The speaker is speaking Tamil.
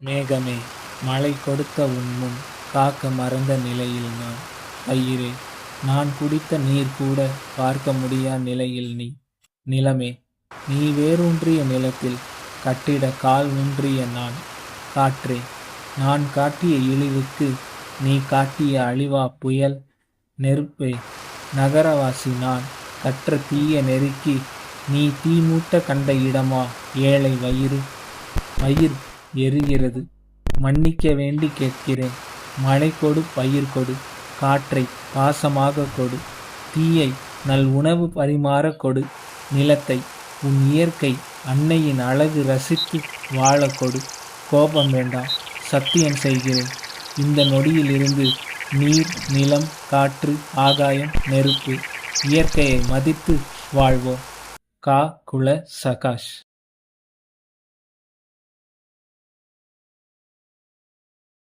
மேகமே, மழை கொடுக்க உன்முன் காக்க மறந்த நிலையில் நான். பயிரே, நான் குடித்த நீர் கூட பார்க்க முடியா நிலையில் நீ. நிலமே, நீ வேரூன்றிய நிலத்தில் கட்டிட கால் ஊன்றிய நான். காற்றே, நான் காட்டிய இழிவுக்கு நீ காட்டிய அழிவா புயல். நெருப்பே, நகரவாசி நான் கற்ற தீய நெருக்கி நீ தீ மூட்ட கண்ட இடமா ஏழை வயிறு. வயிறு எரிகிறது, மன்னிக்க வேண்டி கேட்கிறேன். மழை கொடு, பயிர் கொடு, காற்றை பாசமாக கொடு, தீயை நல் உணவு பரிமாற கொடு, நிலத்தை உன் இயற்கை அன்னையின் அழகு ரசித்து வாழ கொடு. கோபம் வேண்டாம், சத்தியம் செய்கிறேன். இந்த நொடியிலிருந்து நீர், நிலம், காற்று, ஆகாயம், நெருப்பு, இயற்கையை மதித்து வாழ்வோம். கா. குல. சகாஷ்.